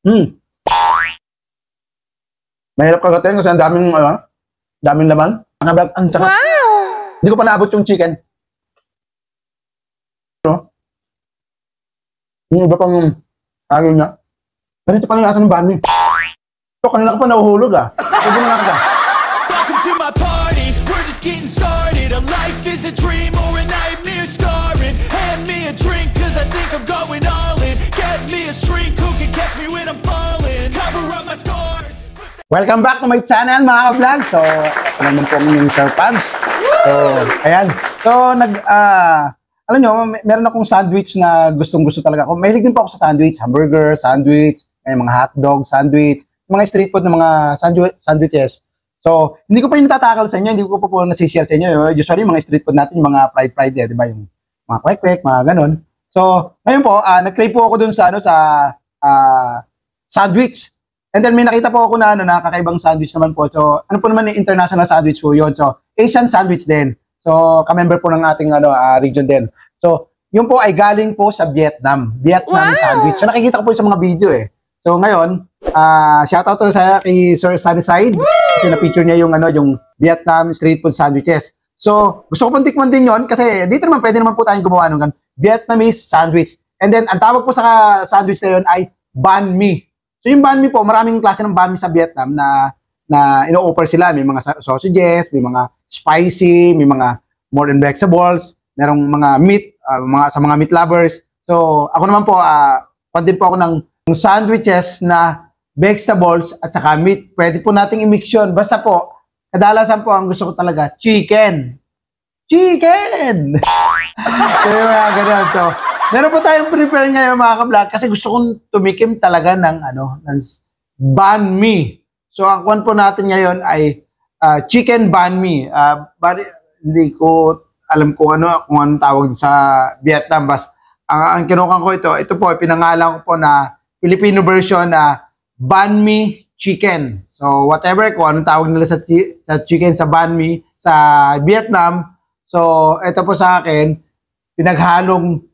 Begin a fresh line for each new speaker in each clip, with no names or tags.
Hmm. Mahirap kagatin kasi ang daming laman. Ang sarap.
Wow!
Hindi ko pa naabot yung chicken. No? Yung iba pang ayaw niya. Pero ito pala yung asa ng banh mi. Ito, kanina ka pa nahuhulog Pwede na ka.
Welcome to my party, we're just getting started. A life is a dream or a nightmare scarring. Hand me a drink cause I think I'm going all in. Get me a shrink who can catch me when I'm falling. Cover up my scars.
Welcome back to my channel mga ka-vlog. So, ito naman po yung Sir Pans. So, ayan. So, alam nyo, meron akong sandwich na gustong-gusto talaga ako. Mahilig din po ako sa sandwich, hamburger, sandwich, mga hotdog, sandwich, mga street food na mga sandwiches. So, hindi ko pa yung natatakal sa inyo, hindi ko pa po nasishare sa inyo. Usually, mga street food natin, yung mga fried di ba? Yung mga kwek-kwek, mga ganon. So, ngayon po, nag-crave po ako dun sa, sandwich. And then may nakita po ako na kakaibang sandwich naman po. So, ano po naman yung international sandwich po yun. So, Asian sandwich din. So, ka-member po ng ating region din. So, yun po ay galing po sa Vietnam. Vietnam sandwich. So, nakikita ko po sa mga video So, ngayon, shoutout to kay Sir Sunnyside. Kasi na-feature niya yung Vietnam street food sandwiches. So, gusto ko pong tikman din yun kasi dito naman pwede naman po tayong gumawa ng Vietnamese sandwich. And then, ang tawag po sa sandwich na yun ay banh mi. So yung banh mi po, maraming klase ng banh mi sa Vietnam na ino-offer sila. May mga sausages, may mga spicy, may mga more than vegetables, merong mga meat, sa mga meat lovers. So ako naman po, fan din po ako ng sandwiches na vegetables at saka meat. Pwede po nating i-mix yun. Basta po, kadalasan po ang gusto ko talaga, chicken. Chicken! So yung mga ganun. So, meron po tayong prepare ngayon mga ka-vlog kasi gusto kong tumikim talaga ng banh mi. So ang kwan po natin ngayon ay chicken banh mi. Hindi ko alam kung anong tawag sa Vietnam. Ang kinukan ko ito po pinangalan ko po na Filipino version na banh mi chicken. So whatever kung anong tawag nila sa chicken sa banh mi sa Vietnam. So ito po sa akin pinaghalong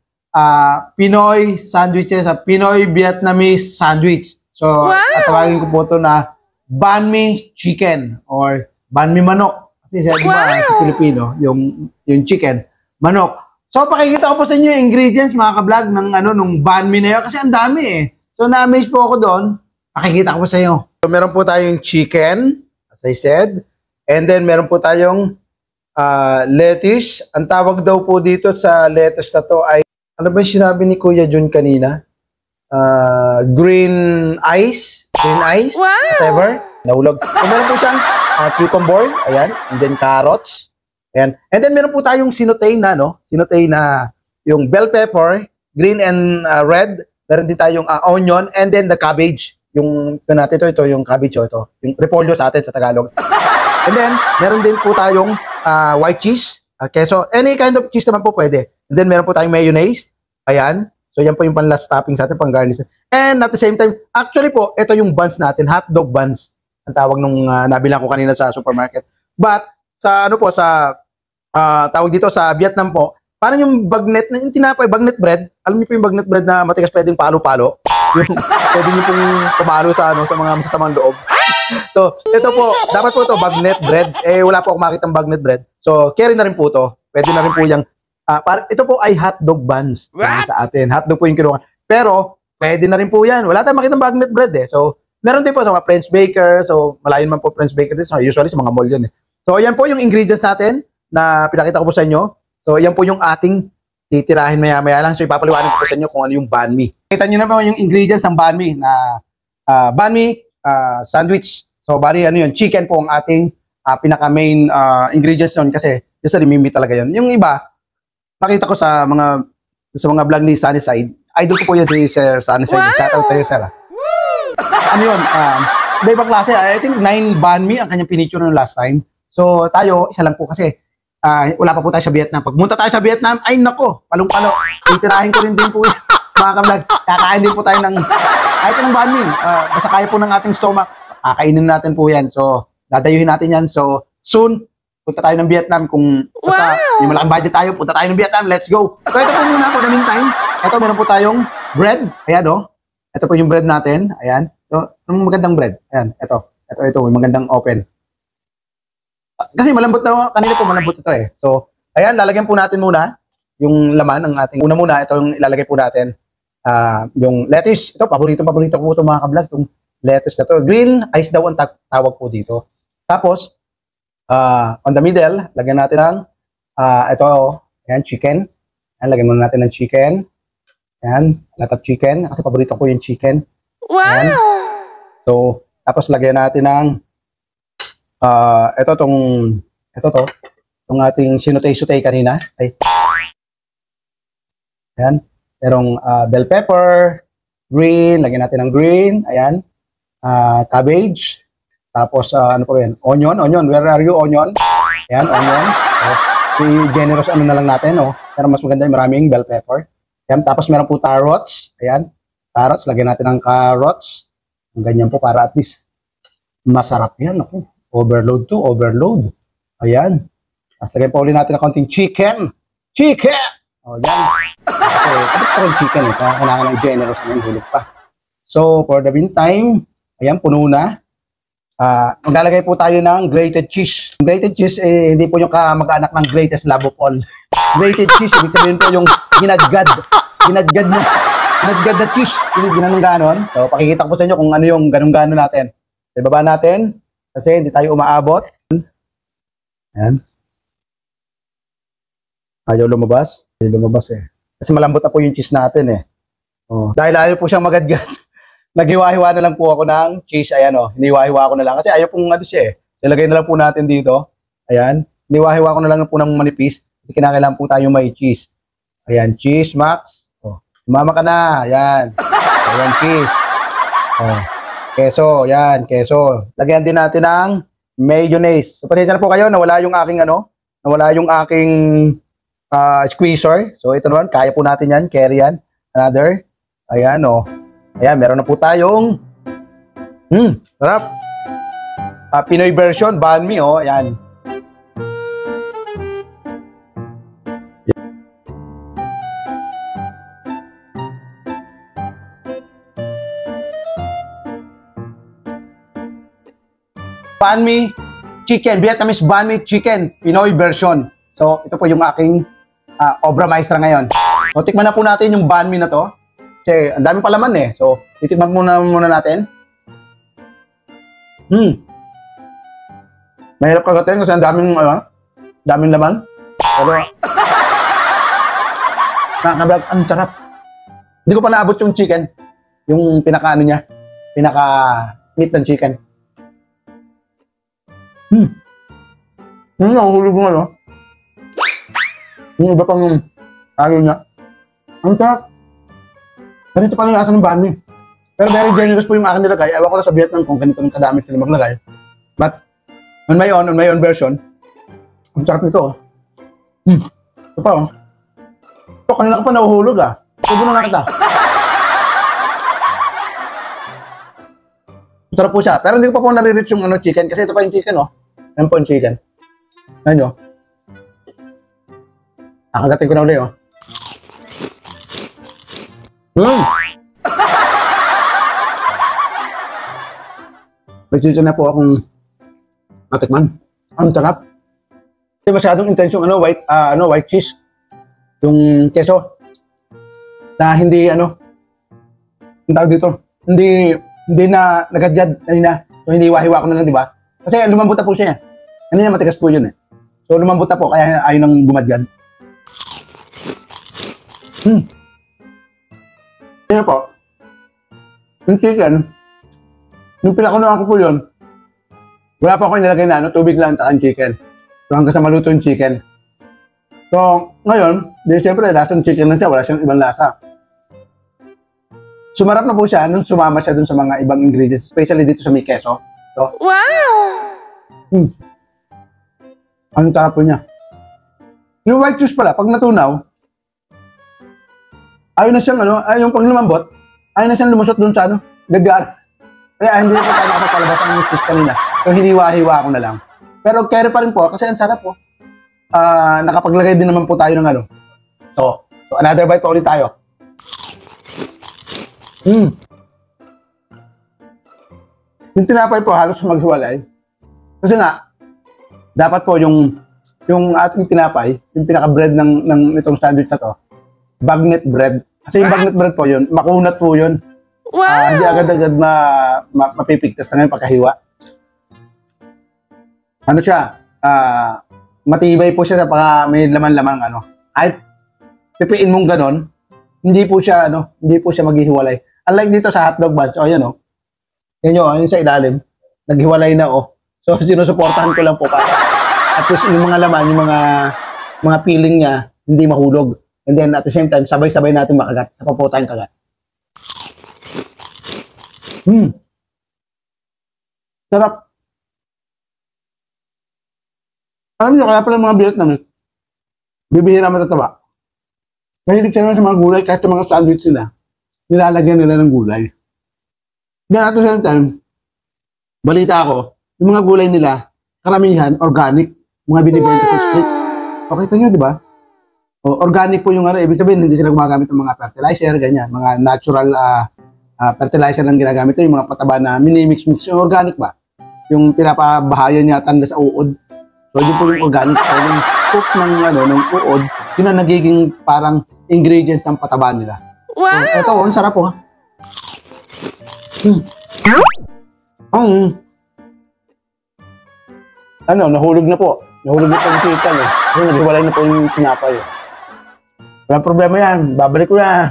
Pinoy sandwiches, Pinoy Vietnamese sandwich. So, tatawagin ko po ito na banh mi chicken or banh mi manok. Kasi siya, di ba, sa Pilipino, yung chicken, manok. So, pakikita ko po sa inyo yung ingredients, mga ka-vlog, nung banh mi na yun. Kasi ang dami So, na-amaze po ako doon. Pakikita ko po sa inyo. So, meron po tayong chicken, as I said. And then, meron po tayong lettuce. Ang tawag daw po dito sa lettuce na to ay ano ba yung sinabi ni Kuya Jun kanina? Green ice? Whatever. Nahulog. So, meron po siyang cucumber. Ayan. And then carrots. Ayan. And then meron po tayong sinutay na, Sinutay na yung bell pepper, green and red. Meron din tayong onion. And then the cabbage. Yung natin ito, yung cabbage ito. Yung repolyo sa atin sa Tagalog. And then, meron din po tayong white cheese. Queso. Any kind of cheese naman po pwede. And then, meron po tayong mayonnaise. Ayan. So, yan po yung pan-last topping sa atin, pang-garnish. And at the same time, actually po, ito yung buns natin, hotdog buns. Ang tawag nung nabilang ko kanina sa supermarket. But, tawag dito sa Vietnam po, parang yung bagnet, yung tinapay, bagnet bread. Alam niyo po yung bagnet bread na matigas pwedeng palo-palo? Yung pwede niyo pong pumalo sa mga masasamang loob. So, ito po, dapat po ito, bagnet bread. Wala po ako makitang bagnet bread. So, carry na rin po ito. Pwede na rin po yung, ito po ay hotdog buns sa atin. Hotdog po yung kinuha. Pero, pwede na rin po yan. Wala tayong makitang bagnet bread So, meron din po sa mga French baker. So, malayo naman po French baker din. So, usually sa mga mall yan So, yan po yung ingredients natin na pinakita ko po sa inyo. So, yan po yung ating titirahin maya-maya lang. So, ipapaliwanag ko po sa inyo kung ano yung banh mi. Kita nyo na po yung ingredients ng banh mi na banh mi sandwich. So, bali, chicken po ang ating pinaka-main ingredients nun kasi usually mimi talaga yun. Yung iba, nakita ko sa mga vlog ni Sunnyside. Idol ko po yun si Sir Sunnyside. Shout out tayo, Sir. Ano yun? Ibang klase. I think 9 banh mi ang kanyang pinicture nung last time. So, tayo, isa lang po kasi wala pa po tayo sa Vietnam. Pag munta tayo sa Vietnam, ay nako, palong-palo. Titirahin ko rin din po mga ka-vlog. Kakain din po tayo ng kahit ng banh mi. Basta kaya po ng ating stomach. Kakainin natin po yan. So, dadayuhin natin yan. So, soon, punta tayo ng Vietnam. Kung basta may malaking budget tayo, punta tayo ng Vietnam. Let's go. So, ito po muna po na meantime. Ito, meron po tayong bread. Ayan, ito po yung bread natin. Ayan. So, yung magandang bread. Ayan, ito, yung magandang open. Kasi malambot na, kanina po malambot ito eh. So, ayan, lalagyan po natin muna yung laman ng ating, una muna, ito yung ilalagay po natin. Yung lettuce, ito, paborito ko po ito mga kablog, yung lettuce na to. Green ice daw ang tawag po dito. Tapos, on the middle, lagyan natin ng, ito, ayan, chicken. Ayan, lagyan muna natin ng chicken. Ayan, lot of chicken. Kasi paborito ko yung chicken. Wow! Ayan. So, tapos lagyan natin ng, itong ating sinutay-sutay kanina. Ay. Ayan. Merong bell pepper, green, lagyan natin ng green. Ayan. Cabbage. Tapos, ano po yan? Onion. Where are you, onion? Ayan, onion. So, generous ano na lang natin, oh. Pero mas maganda yung maraming bell pepper. Ayan, tapos meron po carrots. Ayan, carrots. Lagyan natin ng carrots. Ganyan po para at least masarap yan. Ako. Overload to, overload. Ayan. Tapos lagyan po ulit natin ng konting chicken. Chicken! O, yan. So, kapit pa rin chicken. Kailangan ng generous na yung hulog pa. So, for the meantime, ayan, puno na. Maglalagay po tayo ng grated cheese. Grated cheese, hindi po yung kamag-anak ng greatest love of all. Grated cheese, ibig sabihin po yung ginadgad na cheese. Yung ginanong-ganon. So, pakikita ko po sa inyo kung ano yung ganong-ganon natin. So, ibaba natin kasi hindi tayo umaabot. Ayan. Ayaw lumabas. Ayaw lumabas eh. Kasi malambot na po yung cheese natin eh. Oh. Dahil ayaw po siyang magadgad. Naghiwa-hiwa na lang po ako ng cheese. Ayan o. Hiniwa-hiwa ko na lang. Kasi ayaw pong ano siya eh. Ilagay na lang po natin dito. Ayan. Hiniwa-hiwa ko na lang po ng manipis. Kasi kinakailangan po tayo may cheese. Ayan. Cheese, Max. Oh. Sumama ka na. Ayan. Ayan, cheese. Oh. Keso. Ayan. Keso. Lagyan din natin ng mayonnaise. So, pasensya na po kayo. Nawala yung aking ano. Nawala yung aking squeezer. So, ito naman. Kaya po natin yan. Carry yan. Another. Ayan o. Ayan, meron na po tayong sarap. Pinoy version, banh mi, oh. Ayan. Banh mi chicken, Vietnamese banh mi chicken, Pinoy version. So, ito po yung aking obra maestra ngayon. So, tikman na po natin yung banh mi na to. Kasi ang dami pa laman eh. So, titikman muna natin. Mahirap kagatin kasi ang daming laman. Pero, ang sarap. Hindi ko pa naabot yung chicken. Yung pinaka-ano niya. Pinaka-meat ng chicken. Nahulog mo ano. Yung iba pang ayaw niya. Ang sarap. Ganito pa lang lasa ng banh mi. Pero very generous po yung akin nilagay. Ewan ko lang sa Vietnam kung ganito ng kadami sila maglagay. But, on my own version, ang sarap nito. Ito pa oh. Ito, kanina ka pa nahuhulog ah. Subo na kita. Sarap po siya. Pero hindi ko pa po nare-reach yung chicken. Kasi ito pa yung chicken oh. Yan po yung chicken. Ayan nyo. Nakagating ko na ulit oh. Nagsisin na po akong matikman. Ang sarap. Hindi masyadong intense yung white cheese. Yung keso. Na hindi ang tawag dito. Hindi na nagadyad kanina. So hindi hiwa-hiwa ko na lang, di ba? Kasi lumambot na po siya. Kanina matigas po yun eh. So lumambot na po kaya ayaw nang gumadyad. Kaya po, yung chicken, yung pinakunahan ko po yun, wala pa ako nilagay na tubig lang at chicken. So hanggang sa maluto yung chicken. So ngayon, di siyempre lasang chicken na siya, wala siyang ibang lasa. Sumarap na po siya nung sumama siya dun sa mga ibang ingredients, especially dito sa may keso. So, wow! Ang sarap po niya. Yung white juice pala, pag natunaw, ayaw na siyang yung pag lumambot, ayaw na siyang lumusot dun sa gagar. Kaya hindi na po tayo nakapalabas ang cheese kanina. So hiniwa-hiwa ko na lang. Pero carry pa rin po kasi ang sarap po. Nakapaglagay din naman po tayo ng So another bite pa ulit tayo. Yung tinapay po halos maghiwalay. Kasi nga, dapat po yung ating tinapay, yung pinaka-bread ng itong sandwich na to, bagnet bread. Kasi yung bagnet bread po yun, makunat po yun. Hindi agad-agad mapipigtas na ngayon pagkahiwa. Ano siya? Matibay po siya na may laman-laman ano. Kahit pipiin mong ganon, hindi po siya maghihiwalay. Unlike dito sa hotdog buns, ayan o. Yan yun sa ilalim, naghiwalay na So sinusuportahan ko lang po para at least yung mga laman, yung mga peeling niya, hindi mahulog. And then at the same time, sabay-sabay natin makagat sa papo tayong kagat. Sarap. Alam niyo, kaya pala mga Vietnamese, bibihira matataba. Mahilig sila sa mga gulay, kahit sa mga sandwich nila, nilalagyan nila ng gulay. Then at the same time, balita ako, yung mga gulay nila, karamihan, organic, mga binibenta sa street. Okay, ito nyo, di ba? Organic po yung ibig sabihin, hindi sila gumagamit ng mga fertilizer, ganyan, mga natural fertilizer lang ginagamit. Yung mga pataba na minimix-mix, yung organic ba? Yung pinapabahayan niya tanda sa uod. So, yun po yung organic. So, yung cook ng uod, yun ang nagiging parang ingredients ng pataba nila. Wow! So, ito, ang sarap po. Nahulog na po. Nahulog na po yung chicken . Naghiwalay na po yung tinapay . Walang problema yan. Babalik ko yan.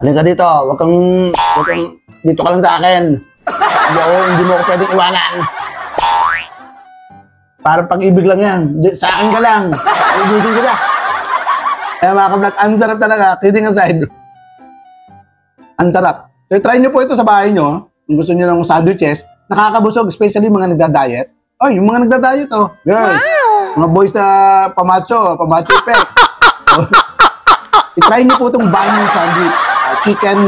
Halika dito. Wag kang dito ka lang sa akin. Hindi mo ako pwedeng iwanan. Parang pag-ibig lang yan. Sa akin ka lang. Ibigin kita. Kaya mga kablog, ang sarap talaga. Kidding aside. Ang sarap. So, try nyo po ito sa bahay nyo. Kung gusto nyo ng sandwiches, nakakabusog, especially mga nagda-diet. Yung mga nagda-diet, girls. Wow. Mga boys na pamacho effect. I-try nyo po itong banh mi sandwich. Chicken,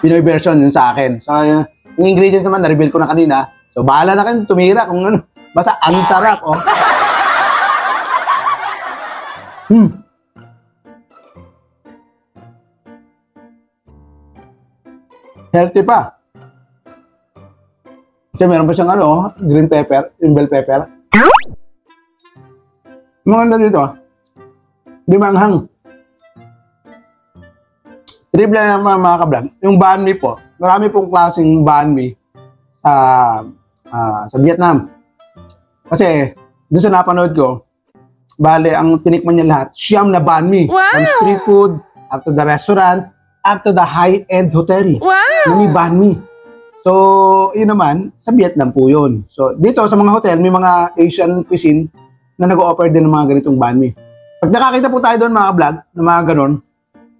Pinoy version yun sa akin. So, yung ingredients naman, na-reveal ko na kanina. So, bahala na kayo, tumira kung ano. Basta, ang sarap, Healthy pa. Kasi meron pa siyang green pepper, yung bell pepper. Maganda dito, di manghang. Triple na mga kablog. Yung banh mi po, marami pong klaseng banh mi sa Vietnam. Kasi, doon sa napanood ko, bale, ang tinikman niya lahat, siyam na banh mi. Wow! From street food, up to the restaurant, up to the high-end hotel. Wow! May banh mi. So, yun naman, sa Vietnam po yun. So, dito sa mga hotel, may mga Asian cuisine na nag-o-offer din ng mga ganitong banh mi. Pag nakakita po tayo doon mga vlog, na mga ganon,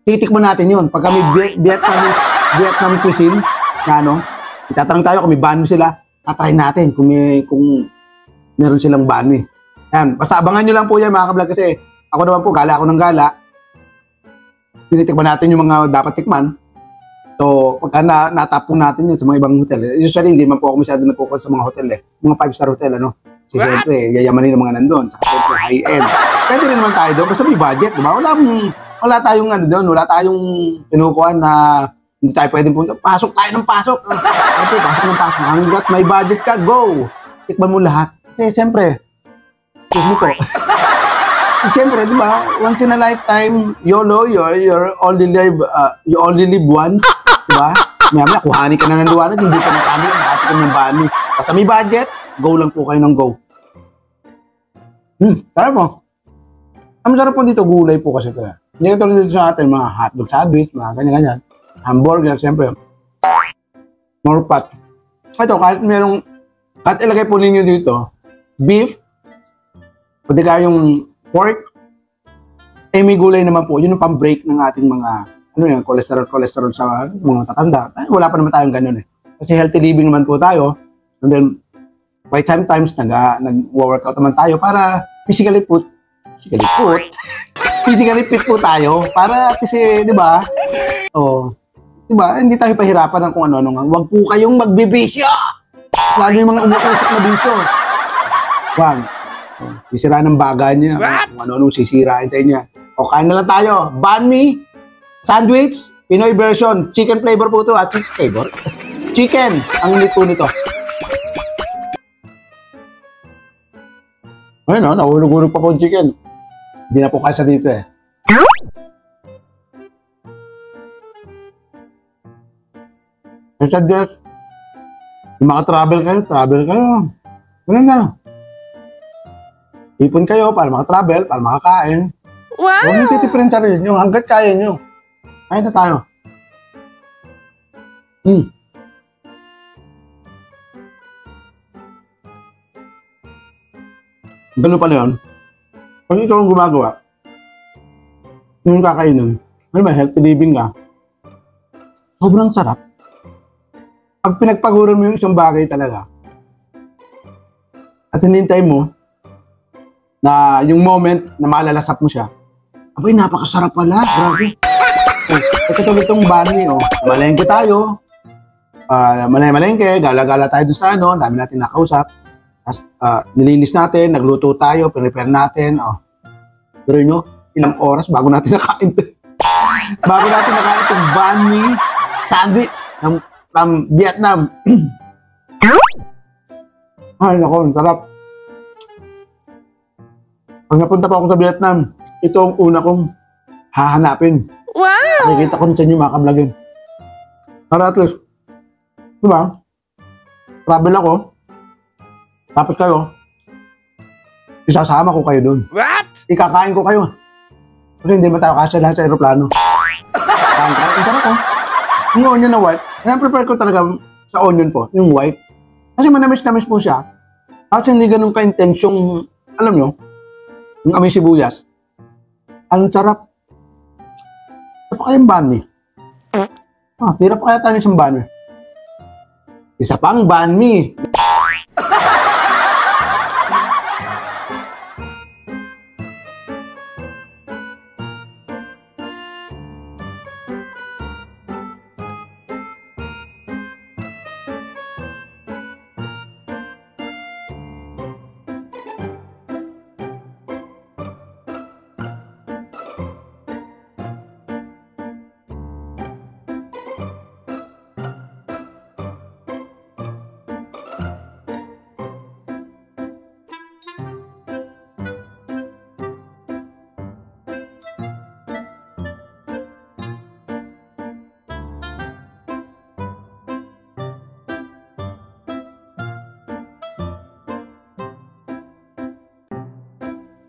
titikman natin yun. Pag kami Vietnam cuisine, na itatanong tayo kung may banh mi sila, tatry natin kung meron silang banh mi. Yan, basta abangan nyo lang po yan mga ka-vlog kasi ako naman po, gala ako ng gala. Tinitikman natin yung mga dapat tikman. So, pagka natapong natin yun sa mga ibang hotel, usually hindi man po ako masyado na-focus sa mga hotel mga 5-star hotel, Kasi siyempre, yayamanin ng mga nandun, saka siyempre high-end. Pwede rin naman tayo doon, basta may budget, di ba? Wala tayong doon, wala tayong pinukuhan na hindi tayo pwedeng punta. Pasok tayo ng pasok. Okay, pasok ng pasok. Hanggat may budget ka, go! Tikman mo lahat. Kasi siyempre, excuse me po. Siyempre, di ba, once in a lifetime, YOLO, you only live once, di ba? Maya, kuhanin ka na ng liwanag, hindi ka nakano, nakati ka ng banh mi. Basta may budget, go lang po kayo ng go. Sarap mo. Ang sarap po dito, gulay po kasi ito. Hindi ka tulad dito sa atin, mga hotdog sandwich, mga ganyan-ganyan. Hamburger, siyempre. More fat. Ito, kahit ilagay po ninyo dito, beef, pwede kayong pork, may gulay naman po. Yun yung pang-break ng ating mga, cholesterol sa mga tatanda. Wala pa naman tayong ganun Kasi healthy living naman po tayo. And then, quite sometimes, nag-workout naman tayo para physically fit po tayo. Para kasi, di ba? Di ba? Hindi tayo pahirapan ng kung ano-ano nga. Huwag po kayong magbibisyo! Lalo yung mga umuusok na bisyo. Sisira ng bagay niya. Kung ano-ano sisirain sa inyo. Kain na lang tayo. Banh mi, sandwich, Pinoy version. Chicken flavor po ito at chicken flavor. chicken ang luto nito. Ayun o, nahulog-hulog pa po yung chicken. Hindi na po kasya dito eh. Suggest, yung mga travel kayo. Ganun na. Ipon kayo para maka-travel, para makakain.
Wow!
Huwag nyo titipirin sarili nyo hanggat kaya nyo. Kaya na tayo. Ganun pala yun. Pag ikaw ang gumagawa, yung kakainin, ano ba, healthy living ka, sobrang sarap. Pag pinagpaguran mo yung isang bagay talaga, at hinintay mo, na yung moment na malalasap mo siya, abay, napakasarap pala, grabe. Katulad itong bani, malengke tayo, malengke, gala-gala tayo doon sa dami natin nakausap, tapos nilinis natin, nagluto tayo, prepare natin, pero nyo, ilang oras bago natin nakain. Bago natin nakain itong bani sandwich from Vietnam. Ay, nako, sarap. Pag napunta pa ako sa Vietnam, ito ang una kong hahanapin.
Wow!
Nakikita ko sa inyo mga kablagin. Para at least, diba? Travel ako. Tapos kayo, isasama ko kayo doon.
What?
Ikakain ko kayo. Kasi hindi man tayo kasya lahat sa aeroplano. Ang sarap ko. Yung onion na white, prepare ko talaga sa onion po, yung white. Kasi manamis-namis po siya. At hindi ganun ka-intensyong, alam nyo, yung amoy sibuyas. Ang sarap. Ito pa kayong banh mi. Tira pa kaya tayo ng isang banh mi. Isa pang banh mi.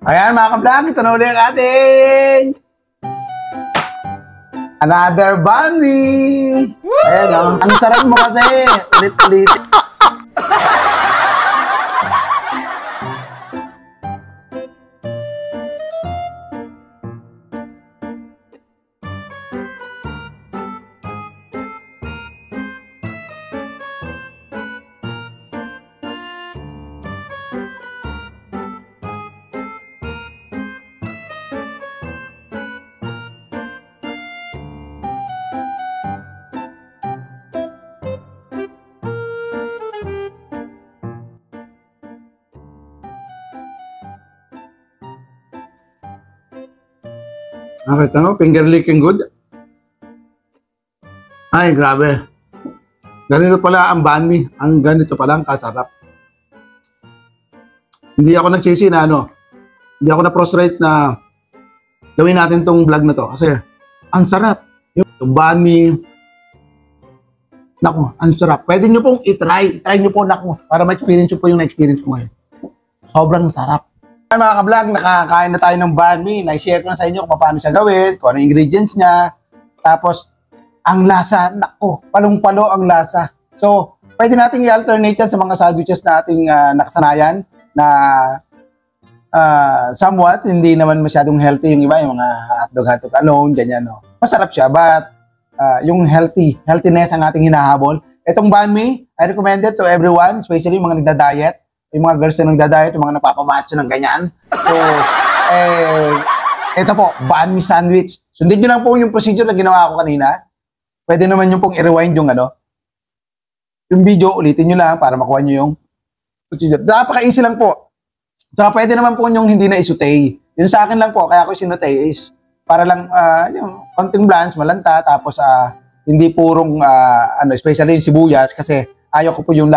Ayan mga ka-vlog, ito na uli ang ating another banh mi. Ayan ang sarap mo kasi. Ulit-ulit. Nakita mo, finger licking good. Ay, grabe. Ganito pala ang banh mi. Ang ganito pala ang kasarap. Hindi ako nagsisi na hindi ako na-prostrate na gawin natin tong vlog na to. Kasi, ang sarap. Yung banh mi. Naku, ang sarap. Pwede nyo pong itry. Itry nyo po, naku. Para ma-experience nyo po yung na-experience ko ngayon. Sobrang sarap. Mga ka-vlog, nakakain na tayo ng banh mi. Na-share ko na sa inyo kung paano siya gawin, kung ano yung ingredients niya. Tapos, ang lasa, nako, palong-palo ang lasa. So, pwede natin i-alternate yan sa mga sandwiches na ating nakasanayan na somewhat, hindi naman masyadong healthy yung iba, yung mga hotdog alone, ganyan, no. Masarap siya, but yung healthiness ang ating hinahabol. Itong banh mi, I recommend it to everyone, especially yung mga nagda-diet. Yung mga girls na nagda-diet, yung mga napapamacho ng ganyan. So, ito po, banh mi sandwich. Sundin nyo lang po yung procedure na ginawa ko kanina. Pwede naman yung pong i-rewind yung yung video, ulitin nyo lang para makuha nyo yung procedure. Napaka-easy lang po. Saka pwede naman po yung hindi na isutay. Yung sa akin lang po, kaya ako sinutay is para lang yung konting blanch, malanta, tapos hindi purong especially yung sibuyas kasi ayaw ko po yung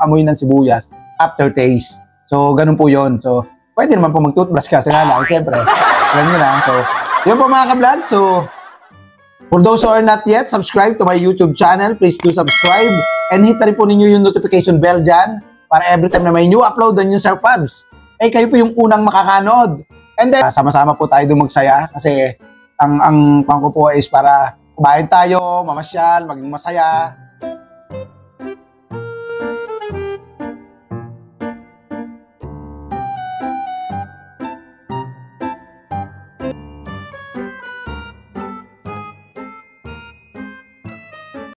amoy ng sibuyas aftertaste. So ganun po 'yon. So pwede naman po mag-toothbrush kasi nga lang, syempre. Ganun lang. So yun po mga ka-vlog. So for those who are not yet subscribed to my YouTube channel, please do subscribe and hit na rin po ninyo yung notification bell dyan para every time na may new upload ng new Sir Pabs, kayo po yung unang makakanood. And then, sama-sama po tayo doon magsaya kasi ang pangko po is para kumain tayo, mamasyal, maging masaya.